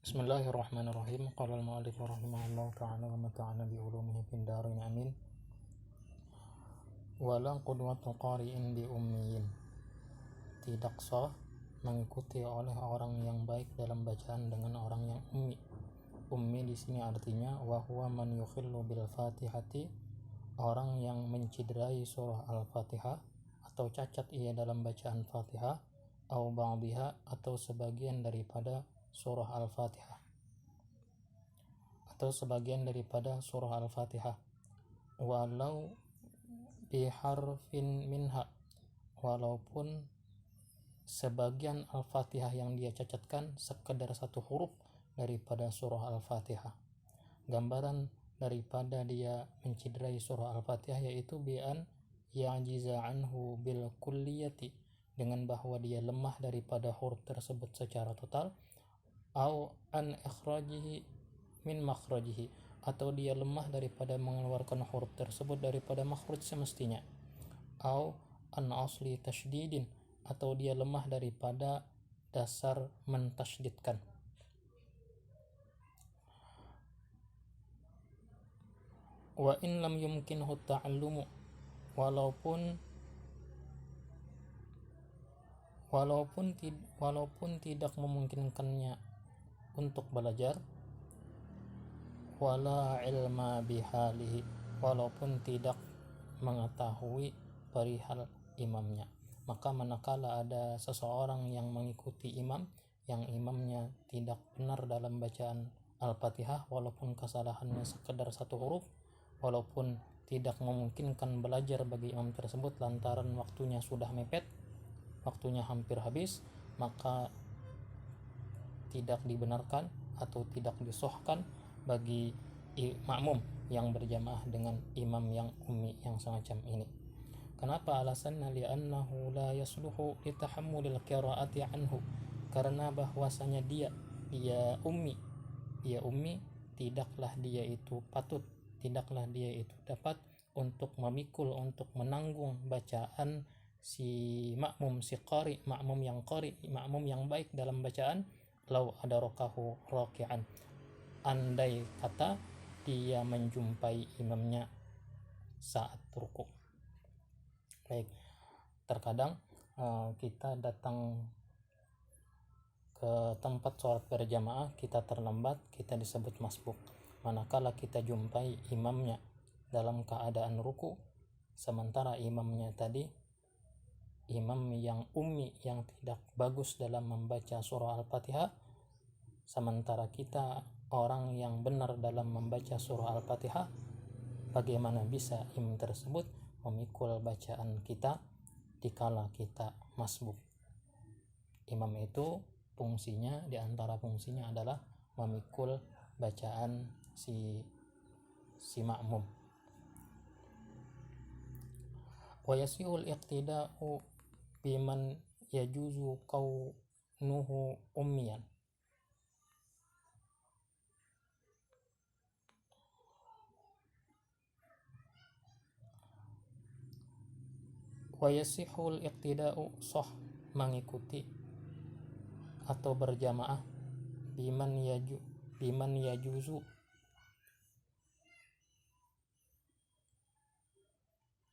Bismillahirrahmanirrahim. Qala al-mu'allif rahimahullah ta'ala wa mata'ana bi ulumihi fid darin amin. Wala qudwatu qari'in bi ummiyin. Tidak sah mengikuti oleh orang yang baik dalam bacaan dengan orang yang ummi. Ummi di sini artinya wa huwa man yukhillu bil Fatihati, orang yang menciderai surah Al-Fatihah atau cacat ia dalam bacaan Fatihah, au ba'dihha atau sebagian daripada surah Al-Fatihah walau biharfin minha, walaupun sebagian Al-Fatihah yang dia cacatkan sekedar satu huruf daripada surah Al-Fatihah. Gambaran daripada dia menciderai surah Al-Fatihah yaitu bi'an ya'jiza anhu bil kulliyati, dengan bahwa dia lemah daripada huruf tersebut secara total, au an ikhrajihi min makhrajihi, atau dia lemah daripada mengeluarkan huruf tersebut daripada makhraj semestinya, au an asli tasydidin, atau dia lemah daripada dasar mentasydidkan. Wa in lam yumkinhu ta'allumu, walaupun tidak memungkinkannya untuk belajar, wala ilma bihalihi, walaupun tidak mengetahui perihal imamnya. Maka manakala ada seseorang yang mengikuti imam yang imamnya tidak benar dalam bacaan Al-Fatihah, walaupun kesalahannya sekedar satu huruf, walaupun tidak memungkinkan belajar bagi imam tersebut lantaran waktunya sudah mepet, waktunya hampir habis, maka tidak dibenarkan atau tidak disahkan bagi makmum yang berjamaah dengan imam yang ummi yang semacam ini. Kenapa alasannya? Li'annahu la yasluhu litahammulil qiraati anhu, karena bahwasanya dia ummi, tidaklah dia itu dapat untuk memikul, untuk menanggung bacaan si makmum, si qari, makmum yang baik dalam bacaan. Lau adarakahu raki'an, andai kata dia menjumpai imamnya saat ruku. Baik, terkadang kita datang ke tempat sholat berjamaah, kita terlambat, kita disebut masbuk. Manakala kita jumpai imamnya dalam keadaan ruku, sementara imamnya tadi imam yang ummi, yang tidak bagus dalam membaca surah Al-Fatihah, sementara kita orang yang benar dalam membaca surah Al-Fatihah, bagaimana bisa imam tersebut memikul bacaan kita dikala kita masbuk? Imam itu fungsinya, diantara fungsinya adalah memikul bacaan si makmum. Wa yasihul iqtida'u biman yajuzu kaunuhu ummiyan. Wa yasihul iqtida'u, sah mengikuti atau berjamaah biman yajuzu,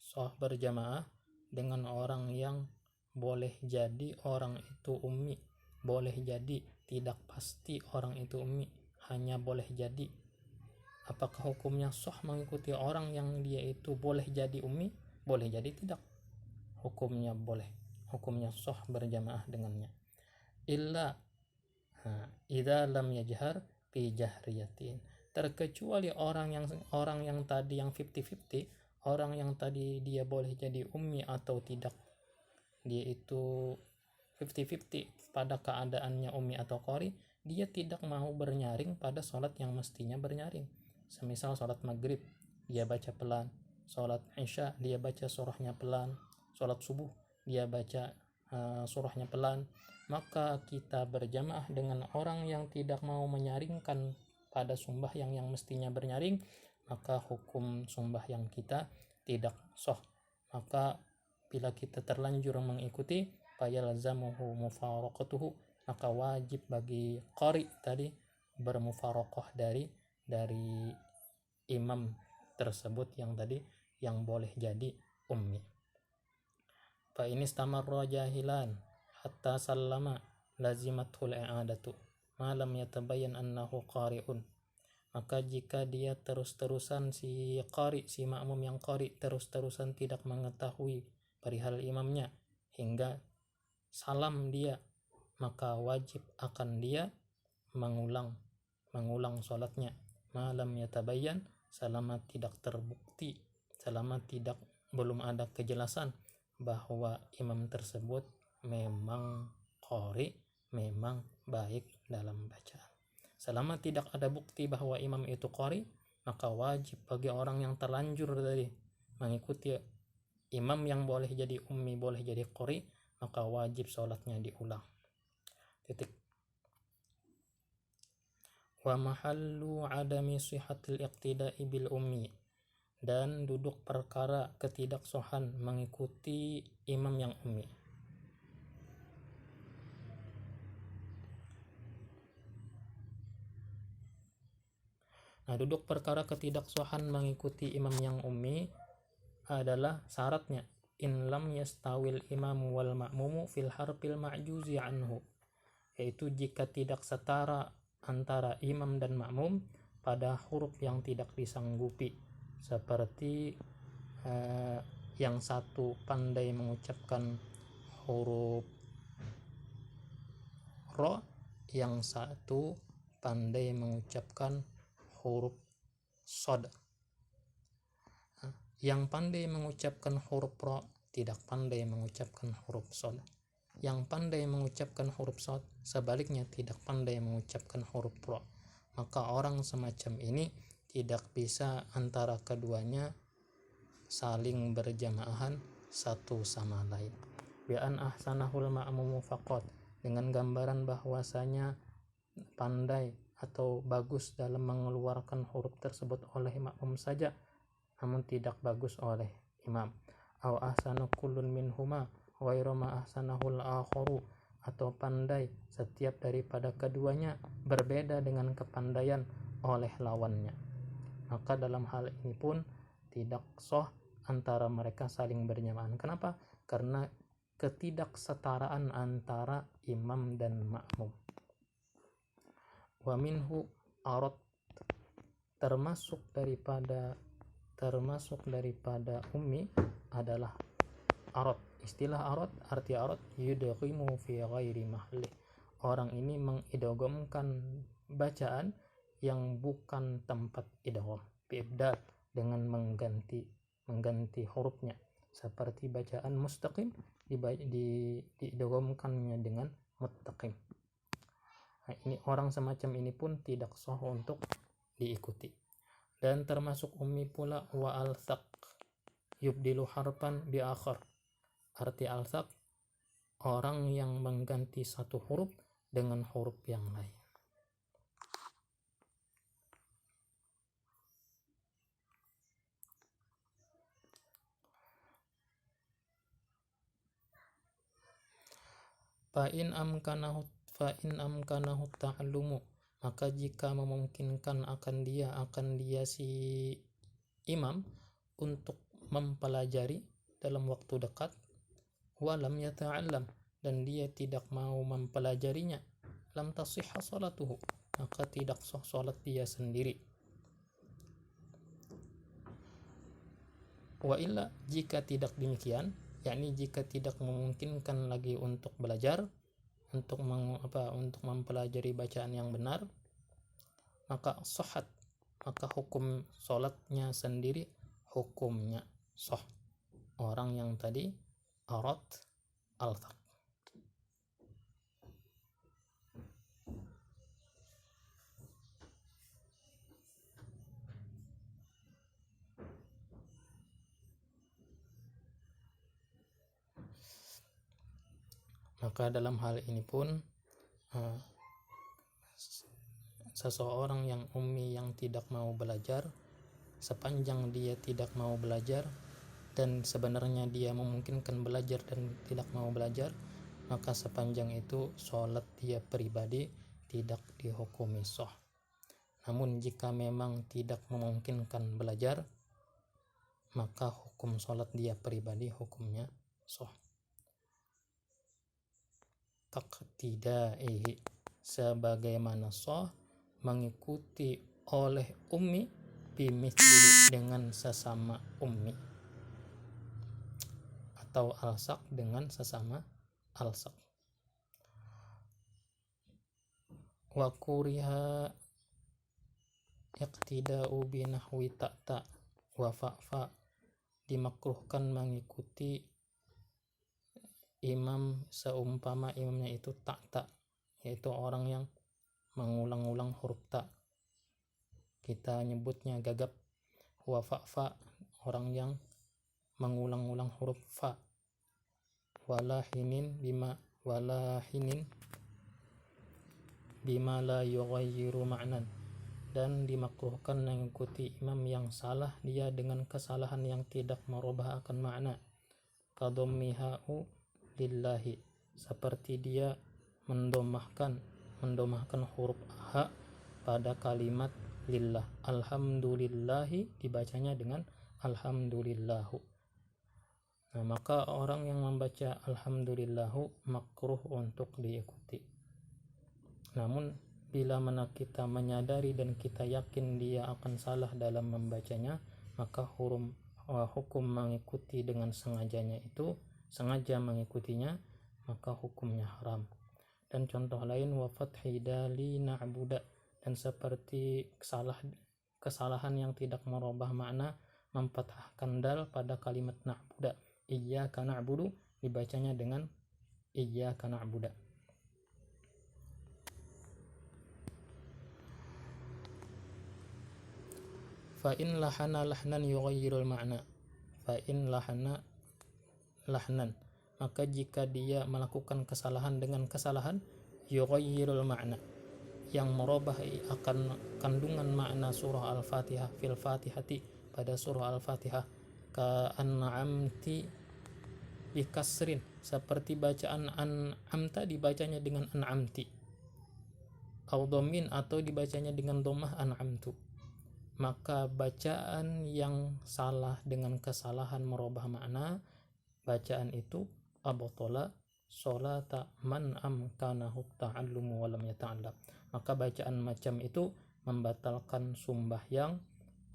sah berjamaah dengan orang yang boleh jadi orang itu ummi, boleh jadi tidak pasti orang itu ummi, hanya boleh jadi. Apakah hukumnya sah mengikuti orang yang dia itu boleh jadi ummi? Boleh jadi tidak. Hukumnya boleh, hukumnya sah berjamaah dengannya. Illa idza lam yajhar fi jahriyatin, terkecuali orang yang tadi yang 50-50, orang yang tadi dia boleh jadi ummi atau tidak, dia itu 50-50 pada keadaannya ummi atau qari, dia tidak mau bernyaring pada sholat yang mestinya bernyaring. Semisal sholat maghrib dia baca pelan, sholat isya dia baca surahnya pelan, sholat subuh dia baca surahnya pelan, maka kita berjamaah dengan orang yang tidak mau menyaringkan pada sembahyang yang mestinya bernyaring, maka hukum sembahyang kita tidak sah. Maka bila kita terlanjur mengikuti, fayalzamuhu mufaraqatuhu, maka wajib bagi qari tadi bermufaroqah dari imam tersebut yang tadi yang boleh jadi ummi. Fa in istamarra jahilan hatta sallama lazimatul i'adatu ma lam yatabayyan annahu qari'un. Maka jika dia terus-terusan si makmum yang qari terus-terusan tidak mengetahui perihal imamnya hingga salam dia, maka wajib akan dia mengulang salatnya malam yatabayyan, selama tidak terbukti, selama belum ada kejelasan bahwa imam tersebut memang qari, memang baik dalam bacaan. Selama tidak ada bukti bahwa imam itu qari, maka wajib bagi orang yang terlanjur tadi mengikuti imam yang boleh jadi ummi, boleh jadi qari, maka wajib sholatnya diulang. Titik. Wa mahallu adami sihhatil iqtida'i bil ummi, dan duduk perkara ketidaksohan mengikuti imam yang ummi. Nah, duduk perkara ketidaksohan mengikuti imam yang ummi adalah syaratnya in lam yastawil imam wal ma'mumu fil harfil ma'juzi anhu, yaitu jika tidak setara antara imam dan makmum pada huruf yang tidak disanggupi, seperti yang satu pandai mengucapkan huruf ro, yang satu pandai mengucapkan huruf sod. Yang pandai mengucapkan huruf ro tidak pandai mengucapkan huruf sod. Yang pandai mengucapkan huruf sod sebaliknya tidak pandai mengucapkan huruf ro. Maka orang semacam ini tidak bisa antara keduanya saling berjamaahan satu sama lain. Bi an ahsanahul ma'mumu faqat, dengan gambaran bahwasanya pandai atau bagus dalam mengeluarkan huruf tersebut oleh makmum saja, namun tidak bagus oleh imam. Aw ahsana kullun minhuma ghairu ma ahsanahul akharu, atau pandai setiap daripada keduanya berbeda dengan kepandaian oleh lawannya. Maka dalam hal ini pun tidak sah antara mereka saling berjamaah. Kenapa? Karena ketidaksetaraan antara imam dan makmum. Wa minhu arad, termasuk daripada ummi adalah arad. Istilah arad, arti arad yudghimu fi ghairi mahli, orang ini mengidghamkan bacaan yang bukan tempat idgham, biibdal, dengan mengganti hurufnya, seperti bacaan mustaqim diidghamkannya dengan muttaqim. Nah, ini orang semacam ini pun tidak sah untuk diikuti. Dan termasuk ummi pula wa al-thaq yubdilu harfan bi akhar. Arti al-thaq, orang yang mengganti satu huruf dengan huruf yang lain. Fa in amkanahu ta'allumu, maka jika memungkinkan akan dia si imam untuk mempelajari dalam waktu dekat, walam yata'allam, dan dia tidak mau mempelajarinya, lam tasihha salatuhu, maka tidak sah salat dia sendiri. Wa illa, jika tidak demikian, yakni jika tidak memungkinkan lagi untuk belajar, untuk mempelajari bacaan yang benar, maka sahhat, maka hukum salatnya sendiri hukumnya sah. Orang yang tadi arad al-thaq. Maka dalam hal ini pun seseorang yang ummi yang tidak mau belajar, sepanjang dia tidak mau belajar dan sebenarnya dia memungkinkan belajar dan tidak mau belajar, maka sepanjang itu sholat dia pribadi tidak dihukumi sah. Namun jika memang tidak memungkinkan belajar, maka hukum sholat dia pribadi hukumnya sah. Kaqtidaihi, sebagaimana sah mengikuti oleh ummi bimithlihi, dengan sesama ummi, atau alsak dengan sesama alsak. Wa kuriha iqtida'u binahwi ta'ta wa fa'fa, dimakruhkan mengikuti imam seumpama imamnya itu ta'ta, yaitu orang yang mengulang-ulang huruf ta, kita nyebutnya gagap. Wa fa'fa, orang yang mengulang-ulang huruf fa. Walahinin bima la yughayyiru ma'nan, dan dimakruhkan mengikuti imam yang salah dia dengan kesalahan yang tidak merubah akan makna. Kadommiha'u lillahi, seperti dia mendomahkan huruf ha pada kalimat lillah. Alhamdulillahi dibacanya dengan alhamdulillahu. Nah, maka orang yang membaca alhamdulillahu makruh untuk diikuti. Namun bila mana kita menyadari dan kita yakin dia akan salah dalam membacanya, maka hukum mengikuti dengan sengaja mengikutinya, maka hukumnya haram. Dan contoh lain, wa fathi dali na'buda, dan seperti kesalahan yang tidak merubah makna, memfathahkan dal pada kalimat na'buda. Iyyaka na'budu dibacanya dengan iyyaka na'budu. Fa in lahana lahnan yughayyirul ma'na. Fa in lahana lahnan, maka jika dia melakukan kesalahan dengan kesalahan, yughayyirul ma'na, yang merubah akan kandungan makna surah Al-Fatihah, fil Fatihati, pada surah Al-Fatihah, ka an'amti bikasrin, seperti bacaan an'amta dibacanya dengan an'amti, au dhammin, atau dibacanya dengan dhammah an'amtu, maka bacaan yang salah dengan kesalahan merubah makna, bacaan itu abtola sholata man amkanahu ta'allumu wa lam yata'allam, maka bacaan macam itu membatalkan sembahyang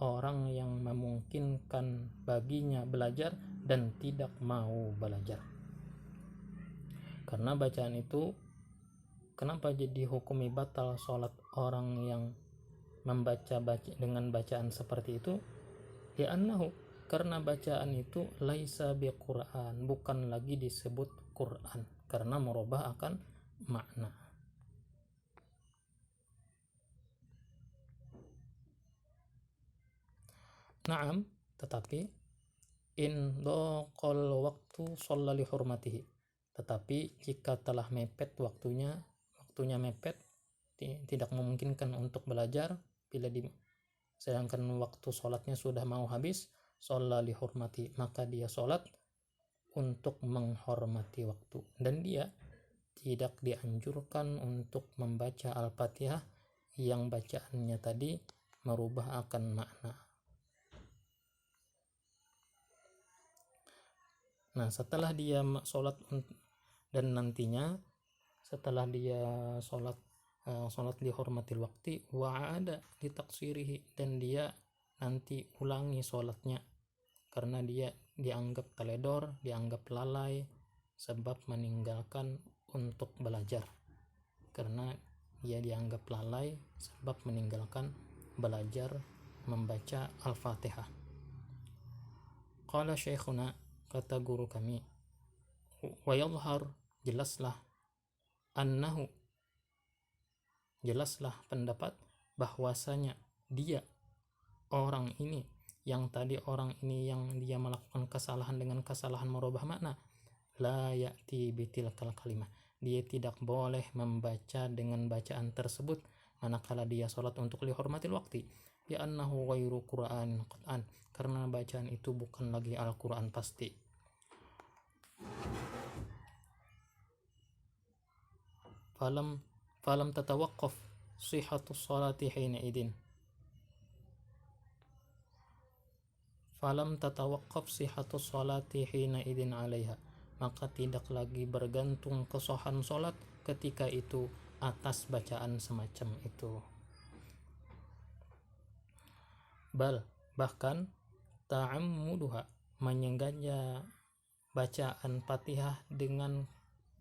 orang yang memungkinkan baginya belajar dan tidak mau belajar. Karena bacaan itu, kenapa jadi hukumi batal sholat orang yang membaca dengan bacaan seperti itu? Li'annahu, karena bacaan itu laisa biqur'an, bukan lagi disebut Quran, karena merubah akan makna. Naam, tetapi in doqol waktu sholla li hurmatihi, tetapi jika telah mepet waktunya mepet, tidak memungkinkan untuk belajar, sedangkan waktu sholatnya sudah mau habis, sholla li hurmati, maka dia sholat untuk menghormati waktu, dan dia tidak dianjurkan untuk membaca Al-Fatihah yang bacaannya tadi merubah akan makna. Nah, setelah dia sholat dan nantinya setelah dia sholat dihormatil waktu, wa'ada ditaksirihi, dan dia nanti ulangi sholatnya karena dia dianggap teledor, dianggap lalai sebab meninggalkan untuk belajar, karena dia dianggap lalai sebab meninggalkan belajar membaca Al-Fatihah. Qala syekhuna, kata guru kami, wa yadhhar, jelaslah pendapat bahwasanya dia orang ini yang dia melakukan kesalahan dengan kesalahan merubah makna, la ya'ti bitilkal kalimah, dia tidak boleh membaca dengan bacaan tersebut manakala dia sholat untuk lihormatil waqti, bi annahu ghairu Qur'an qat'an, karena bacaan itu bukan lagi Al-Qur'an pasti. Falam tatawaqqaf, sihhatus sholati hina idin. Falam tatawaqqaf sihhatus sholati hina idin 'alaiha, maka tidak lagi bergantung kesohan solat ketika itu atas bacaan semacam itu. Bahkan ta'ammuduha, menyengaja bacaan Fatihah dengan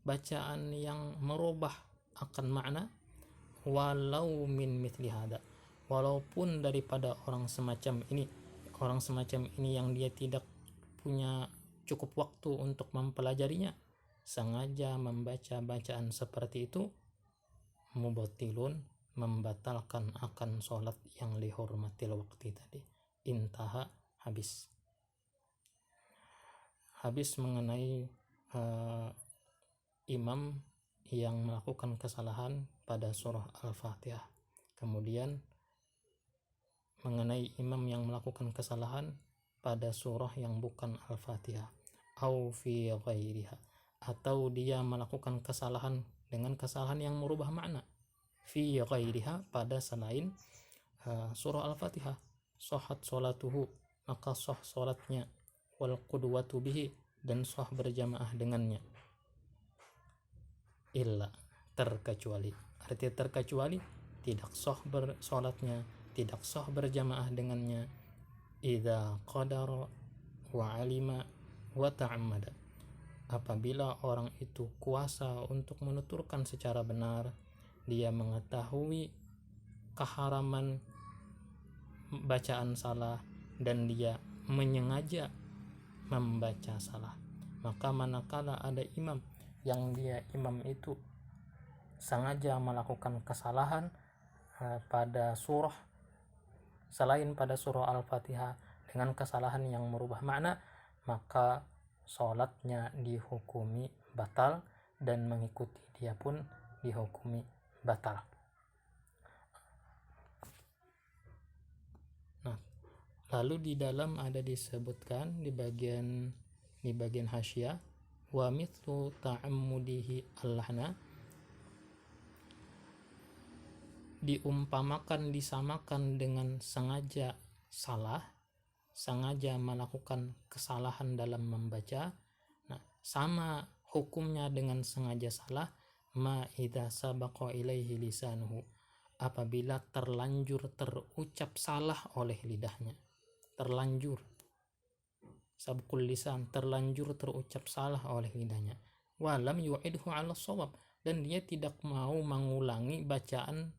bacaan yang merubah akan makna, walau min mithli hada, walaupun daripada orang semacam ini yang dia tidak punya cukup waktu untuk mempelajarinya, sengaja membaca bacaan seperti itu, mubatilun, membatalkan akan sholat yang lihurmatil waktu tadi. Intaha, habis mengenai imam yang melakukan kesalahan pada surah Al-Fatihah. Kemudian mengenai imam yang melakukan kesalahan pada surah yang bukan Al-Fatihah, au fi ghairiha, atau dia melakukan kesalahan dengan kesalahan yang merubah makna, fi ghairiha, pada selain surah Al-Fatihah, sahhat sholatuhu, maka sah sholatnya, wal qudwatu bihi, dan sah berjamaah dengannya, illa, terkecuali, artinya terkecuali tidak sah sholatnya, tidak sah berjamaah dengannya, idza qadara wa alima wa ta'ammada, apabila orang itu kuasa untuk menuturkan secara benar, dia mengetahui keharaman bacaan salah, dan dia menyengaja membaca salah. Maka manakala ada imam yang imam itu sengaja melakukan kesalahan pada surah selain pada surah Al-Fatihah dengan kesalahan yang merubah makna, maka sholatnya dihukumi batal dan mengikuti dia pun dihukumi batal. Nah, lalu di dalam ada disebutkan di bagian hasyiah, wa mithlu ta'ammudihi allahna, diumpamakan, disamakan dengan sengaja salah, sengaja melakukan kesalahan dalam membaca. Nah, sama hukumnya dengan sengaja salah, ma idza sabaqa ilaihi lisanuhu, apabila terlanjur terucap salah oleh lidahnya. Terlanjur, sabqul lisan, terlanjur terucap salah oleh lidahnya. Walam yu'idhu 'ala shawab, dan dia tidak mau mengulangi bacaan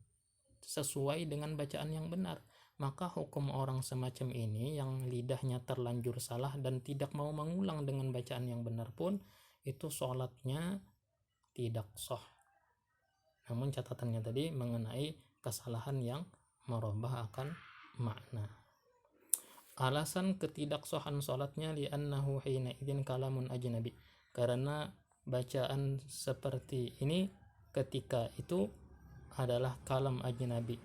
sesuai dengan bacaan yang benar, maka hukum orang semacam ini yang lidahnya terlanjur salah dan tidak mau mengulang dengan bacaan yang benar pun, itu sholatnya tidak sah. Namun catatannya tadi mengenai kesalahan yang merubah akan makna. Alasan ketidaksahan sholatnya li'annahu hina idzin kalamun ajnabi, karena bacaan seperti ini ketika itu adalah kalam ajnabi,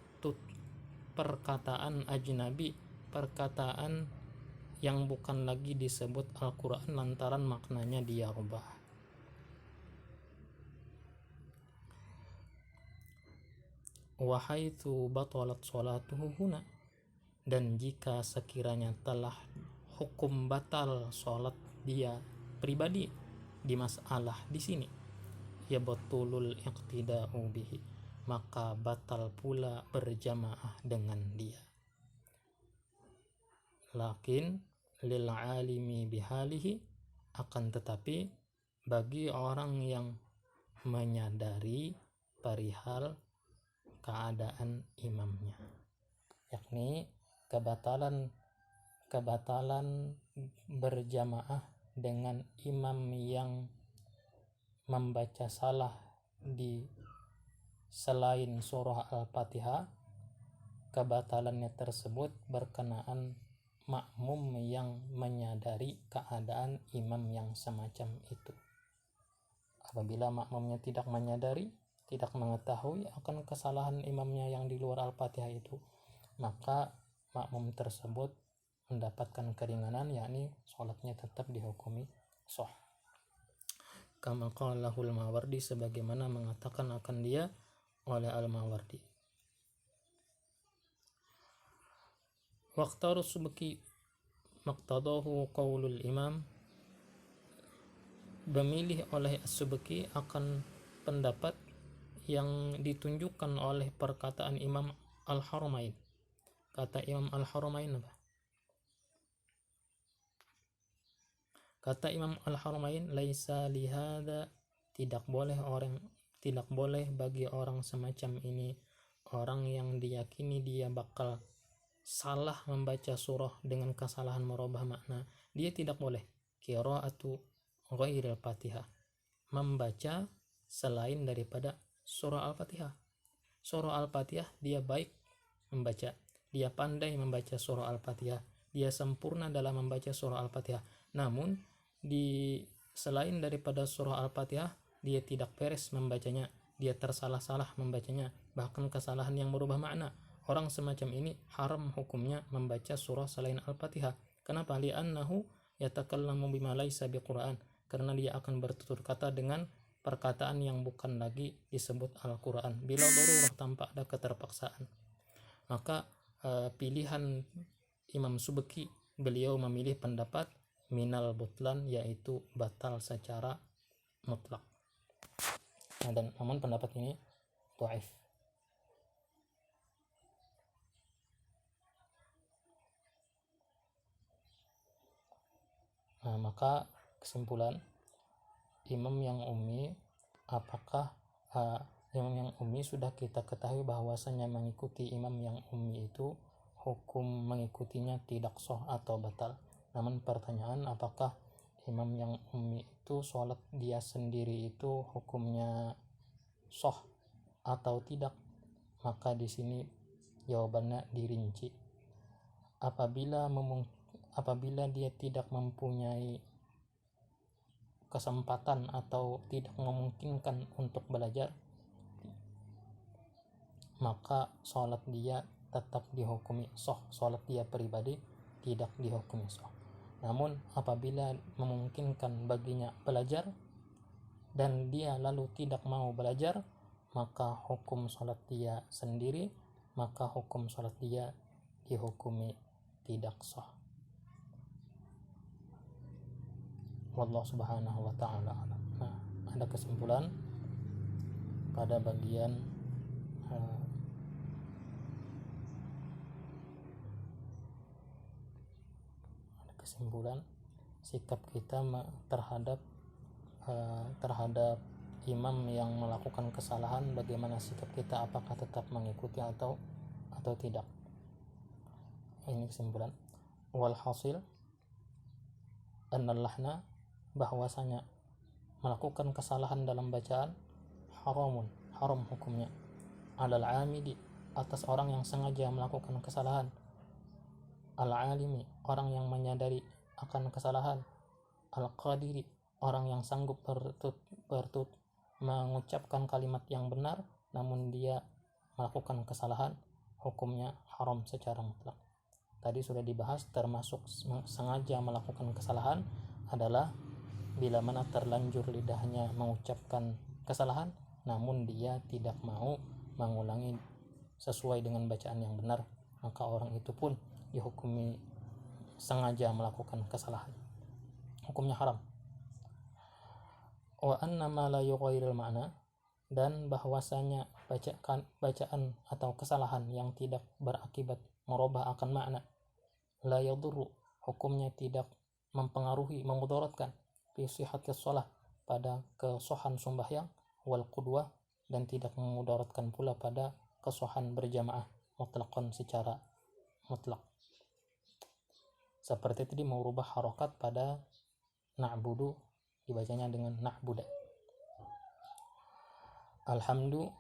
perkataan ajnabi, perkataan yang bukan lagi disebut Al-Quran lantaran maknanya dia rubah. Wa haitsu batalat sholatuhu huna, dan jika sekiranya telah hukum batal sholat dia pribadi di masalah di sini, ya batulul iqtida'u bihi, maka batal pula berjamaah dengan dia. Lakin lil alimi bihalihi, akan tetapi bagi orang yang menyadari perihal keadaan imamnya, yakni kebatalan berjamaah dengan imam yang membaca salah di selain surah Al-Fatihah, kebatalannya tersebut berkenaan makmum yang menyadari keadaan imam yang semacam itu. Apabila makmumnya tidak menyadari, tidak mengetahui akan kesalahan imamnya yang di luar Al-Fatihah itu, maka makmum tersebut mendapatkan keringanan, yakni sholatnya tetap dihukumi sah. Kama qalahul Mawardi, sebagaimana mengatakan akan dia oleh Al-Mawardi. Waqtaru subki maqtadahu qaulul imam, memilih oleh as-Subki akan pendapat yang ditunjukkan oleh perkataan Imam Al-Haramain. Kata Imam Al-Haramain apa? Kata Imam Al-Haramain, laisa lihada, tidak boleh bagi orang semacam ini, orang yang diyakini dia bakal salah membaca surah dengan kesalahan merubah makna, dia tidak boleh qiraatu ghairil Fatihah, membaca selain daripada surah Al-Fatihah. Surah Al-Fatihah dia baik membaca, dia pandai membaca surah Al-Fatihah, dia sempurna dalam membaca surah Al-Fatihah. Namun di selain daripada surah Al-Fatihah dia tidak beres membacanya, dia tersalah-salah membacanya, bahkan kesalahan yang merubah makna. Orang semacam ini haram hukumnya membaca surah selain Al-Fatihah. Kenapa? Li'annahu yatakallamu bima laisa biqur'an, karena dia akan bertutur kata dengan perkataan yang bukan lagi disebut Al-Quran, bila darurah, tanpa ada keterpaksaan. Maka pilihan Imam Subki, beliau memilih pendapat minal butlan, yaitu batal secara mutlak. Dan namun pendapat ini dhaif. Maka kesimpulan, imam yang ummi, apakah imam yang ummi sudah kita ketahui bahwasanya mengikuti imam yang ummi itu hukum mengikutinya tidak sah atau batal. Namun pertanyaan, apakah imam yang ummi itu sholat dia sendiri itu hukumnya sah atau tidak? Maka di sini jawabannya dirinci. Apabila dia tidak mempunyai kesempatan atau tidak memungkinkan untuk belajar, maka sholat dia tetap dihukumi sah, sholat dia pribadi tidak dihukumi sah. Namun apabila memungkinkan baginya belajar dan dia lalu tidak mau belajar, maka hukum sholat dia sendiri, maka hukum sholat dia dihukumi tidak sah. Wallahu subhanahu wa ta'ala alam. Ada kesimpulan pada bagian sikap kita terhadap imam yang melakukan kesalahan. Bagaimana sikap kita, apakah tetap mengikuti atau tidak? Ini kesimpulan. Walhasil annal lahna, bahwasanya melakukan kesalahan dalam bacaan haram hukumnya, alal amidi, atas orang yang sengaja melakukan kesalahan, al alimi, orang yang menyadari akan kesalahan, al qadiri, orang yang sanggup bertut mengucapkan kalimat yang benar namun dia melakukan kesalahan, hukumnya haram secara mutlak. Tadi sudah dibahas, termasuk sengaja melakukan kesalahan adalah bila mana terlanjur lidahnya mengucapkan kesalahan namun dia tidak mau mengulangi sesuai dengan bacaan yang benar, maka orang itu pun dihukumi sengaja melakukan kesalahan, hukumnya haram. Wa anna ma la yughayyirul ma'na, dan bahwasanya bacaan atau kesalahan yang tidak berakibat merubah akan makna, la yadurru, hukumnya tidak mempengaruhi, memudaratkan, fi sihhatis shalah, pada kesohan sembahyang, wal qudwah, dan tidak memudaratkan pula pada kesohan berjamaah mutlaqan, secara mutlak. Seperti tadi merubah harokat pada na'budu dibacanya dengan na'buda, alhamdulillah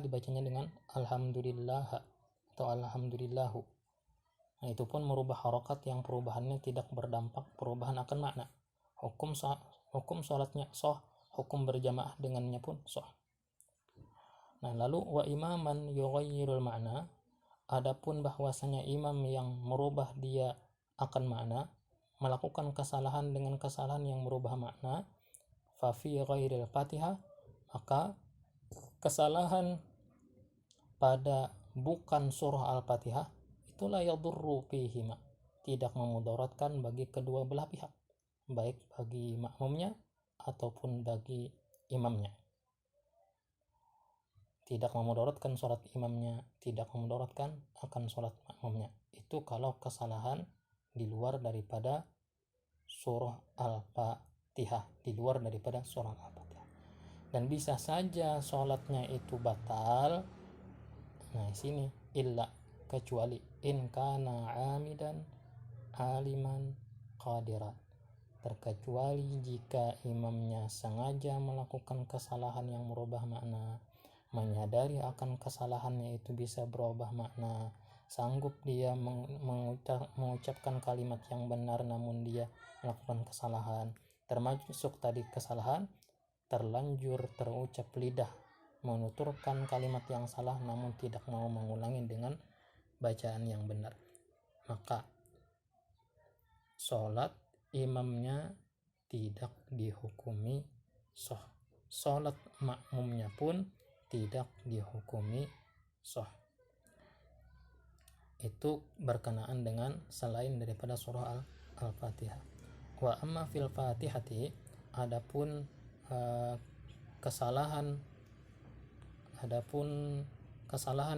dibacanya dengan alhamdulillah atau alhamdulillahu. Itu pun merubah harokat yang perubahannya tidak berdampak perubahan akan makna. Hukum sholatnya sah, hukum berjamaah dengannya pun sah. Lalu wa imaman yughayyirul ma'na, adapun bahwasanya imam yang merubah dia akan makna, melakukan kesalahan dengan kesalahan yang merubah makna, fa fi ghairil Fatihah, maka kesalahan pada bukan surah Al-Fatihah, itu la yadurru fihima, tidak memudaratkan bagi kedua belah pihak, baik bagi makmumnya ataupun bagi imamnya. Tidak memudaratkan sholat imamnya, tidak memudaratkan akan sholat makmumnya. Itu kalau kesalahan di luar daripada surah Al-Fatihah, di luar daripada surah Al-Fatihah. Dan bisa saja sholatnya itu batal. Nah sini illa, kecuali in kana amidan aliman qadiran, terkecuali jika imamnya sengaja melakukan kesalahan yang merubah makna, menyadari akan kesalahannya itu bisa berubah makna, sanggup dia mengucapkan kalimat yang benar namun dia melakukan kesalahan, termasuk tadi kesalahan terlanjur terucap lidah menuturkan kalimat yang salah namun tidak mau mengulangi dengan bacaan yang benar, maka sholat imamnya tidak dihukumi sah, sholat makmumnya pun tidak dihukumi sah. Itu berkenaan dengan selain daripada surah Al-Fatihah. Wa amma fil Fatihati, adapun kesalahan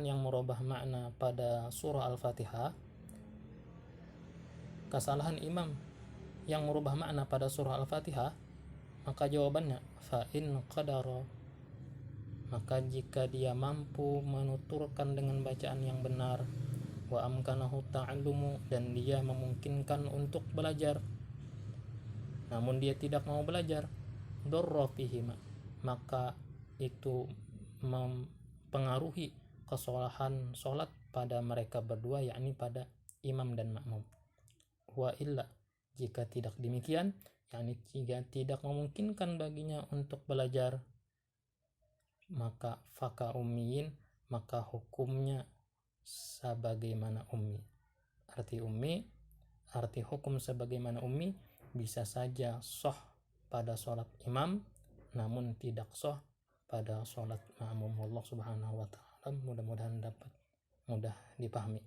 yang merubah makna pada surah Al-Fatihah, kesalahan imam yang merubah makna pada surah Al-Fatihah, maka jawabannya fa in qadara, maka jika dia mampu menuturkan dengan bacaan yang benar, wa amkanahu ta'allumu, dan dia memungkinkan untuk belajar namun dia tidak mau belajar, darra fihima, maka itu mempengaruhi kesalahan sholat pada mereka berdua, yakni pada imam dan makmum. Wa illa, jika tidak demikian, yakni jika tidak memungkinkan baginya untuk belajar, maka faka ummiin, maka hukumnya sebagaimana ummi. Arti hukum sebagaimana ummi bisa saja sah pada sholat imam namun tidak sah pada sholat makmum. Allah subhanahu wa ta'ala mudah-mudahan dapat mudah dipahami.